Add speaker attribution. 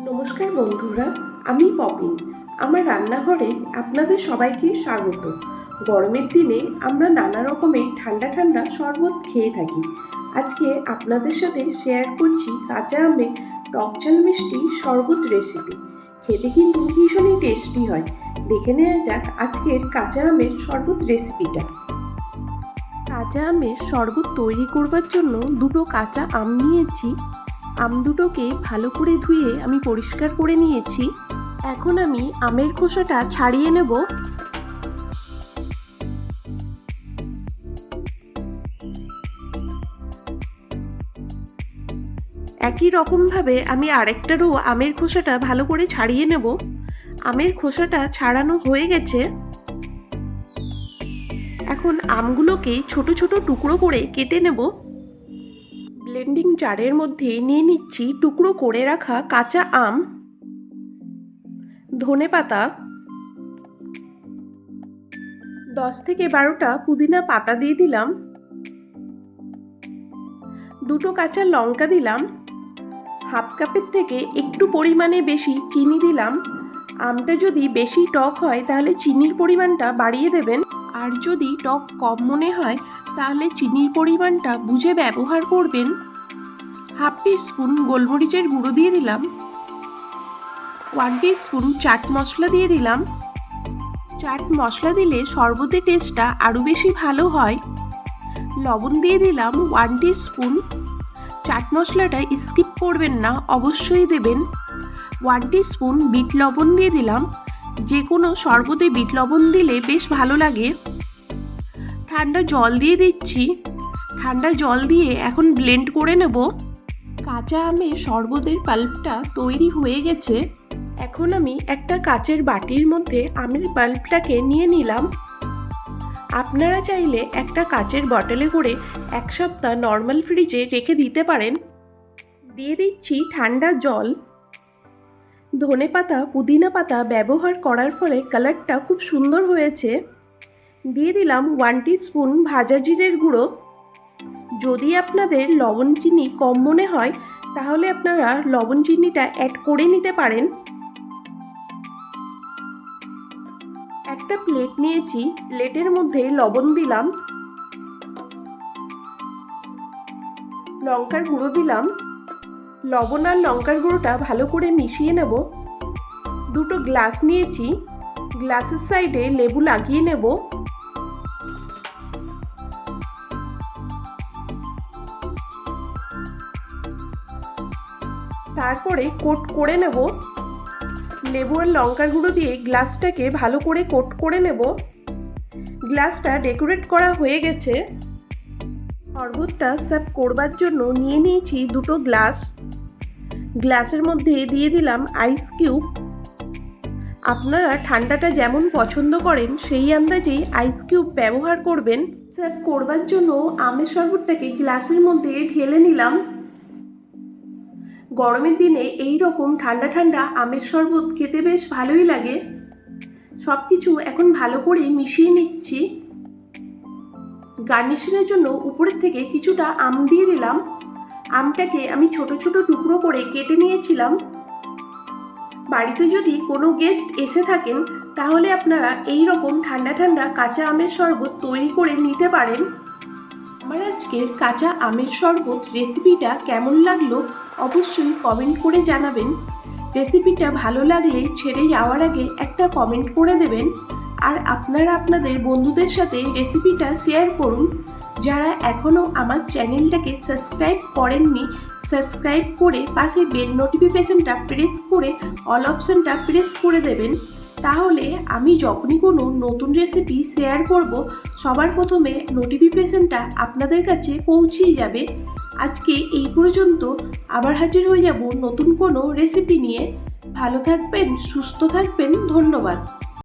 Speaker 1: নমস্কার বন্ধুরা, আমি পপিন। আমার রান্নাঘরে আপনাদের সবাইকে স্বাগত। গরমের দিনে আমরা নানা রকমের ঠান্ডা ঠান্ডা শরবত খেয়ে থাকি। আজকে আপনাদের সাথে শেয়ার করছি কাঁচা আমের টকঝাল মিষ্টি শরবত রেসিপি। খেতে কিন্তু ভীষণই টেস্টি হয়। দেখে নেওয়া যাক আজকের কাঁচা আমের শরবত রেসিপিটা। কাঁচা আমের শরবত তৈরি করবার জন্য দুটো কাঁচা আম নিয়েছি। আম দুটোকে ভালো করে ধুয়ে আমি পরিষ্কার করে নিয়েছি। এখন আমি আমের খোসাটা ছাড়িয়ে নেব। একই রকমভাবে আমি আরেকটারও আমের খোসাটা ভালো করে ছাড়িয়ে নেব। আমের খোসাটা ছাড়ানো হয়ে গেছে। এখন আমগুলোকে ছোট ছোট টুকরো করে কেটে নেব। ব্লেন্ডিং জারের মধ্যে নিয়ে নিচ্ছি টুকরো করে রাখা কাঁচা আম, ধনেপাতা, 10 থেকে 12টা পুদিনা পাতা দিয়ে দিলাম, দুটো কাঁচা লঙ্কা দিলাম, হাফ কাপের থেকে একটু পরিমাণে বেশি চিনি দিলাম। আমটা যদি বেশি টক হয় তাহলে চিনির পরিমাণটা বাড়িয়ে দেবেন, আর যদি টক কম মনে হয় তাহলে চিনির পরিমাণটা বুঝে ব্যবহার করবেন। হাফ টিস্পুন গোলমরিচের গুঁড়ো দিয়ে দিলাম, 1 টিস্পুন চাট মশলা দিয়ে দিলাম। চাট মশলা দিলে শরবতের টেস্টটা আরও বেশি ভালো হয়। লবণ দিয়ে দিলাম 1 টিস্পুন। চাট মশলাটা স্কিপ করবেন না, অবশ্যই দেবেন। 1 টিস্পুন বিট লবণ দিয়ে দিলাম। যে কোনো শরবতে বিট লবণ দিলে বেশ ভালো লাগে। ঠান্ডা জল দিয়ে দিচ্ছি। ঠান্ডা জল দিয়ে এখন ব্লেন্ড করে নেব। কাঁচা আমের শরবতের পাল্পটা তৈরি হয়ে গেছে। এখন আমি একটা কাচের বাটির মধ্যে আমের পাল্পটাকে নিয়ে নিলাম। আপনারা চাইলে একটা কাচের বটলে করে 1 সপ্তাহ নর্মাল ফ্রিজে রেখে দিতে পারেন। দিয়ে দিচ্ছি ঠান্ডা জল। ধনেপাতা, পুদিনা পাতা ব্যবহার করার ফলে কালারটা খুব সুন্দর হয়েছে। দিয়ে দিলাম 1 টিস্পুন ভাজা জিরের গুঁড়ো। যদি আপনাদের লবণ চিনি কম মনে হয় তাহলে আপনারা লবণ চিনিটা অ্যাড করে নিতে পারেন। একটা প্লেট নিয়েছি, প্লেটের মধ্যে লবণ দিলাম, লঙ্কার গুঁড়ো দিলাম। লবণ আর লঙ্কার গুঁড়োটা ভালো করে মিশিয়ে নেব। দুটো গ্লাস নিয়েছি, গ্লাসের সাইডে লেবু লাগিয়ে নেব। তারপরে কোট করে নেব। লেবু আর লঙ্কার গুঁড়ো দিয়ে গ্লাসটাকে ভালো করে কোট করে নেব। গ্লাসটা ডেকোরেট করা হয়ে গেছে। শরবতটা সার্ভ করবার জন্য নিয়ে নিয়েছি দুটো গ্লাস। গ্লাসের মধ্যে দিয়ে দিলাম আইস কিউব। আপনারা ঠান্ডাটা যেমন পছন্দ করেন সেই আন্দাজেই আইস কিউব ব্যবহার করবেন। সার্ভ করবার জন্য আমের শরবতটাকে গ্লাসের মধ্যে ঢেলে নিলাম। গরমের দিনে এই রকম ঠান্ডা ঠান্ডা আমের শরবত খেতে বেশ ভালোই লাগে। সব কিছু এখন ভালো করে মিশিয়ে নিচ্ছি। গার্নিশিংয়ের জন্য উপরের থেকে কিছুটা আম দিয়ে দিলাম। আমটাকে আমি ছোট ছোট টুকরো করে কেটে নিয়েছিলাম। বাড়িতে যদি কোনো গেস্ট এসে থাকেন তাহলে আপনারা এই রকম ঠান্ডা ঠান্ডা কাঁচা আমের শরবত তৈরি করে নিতে পারেন। আমার আজকের কাঁচা আমের শরবত রেসিপিটা কেমন লাগলো অবশ্যই কমেন্ট করে জানাবেন। রেসিপিটা ভালো লাগলে ছেড়ে যাওয়ার আগে একটা কমেন্ট করে দেবেন। আর আপনারা আপনাদের বন্ধুদের সাথে রেসিপিটা শেয়ার করুন। যারা এখনও আমার চ্যানেলটাকে সাবস্ক্রাইব করেননি, সাবস্ক্রাইব করে পাশে বেল নোটিফিকেশনটা প্রেস করে অল অপশনটা প্রেস করে দেবেন। তাহলে আমি যখনই কোনো নতুন রেসিপি শেয়ার করব সবার প্রথমে নোটিফিকেশনটা আপনাদের কাছে পৌঁছেই যাবে। আজকে এই পর্যন্ত, আবার হাজির হয়ে যাব নতুন কোনো রেসিপি নিয়ে। ভালো থাকবেন, সুস্থ থাকবেন, ধন্যবাদ।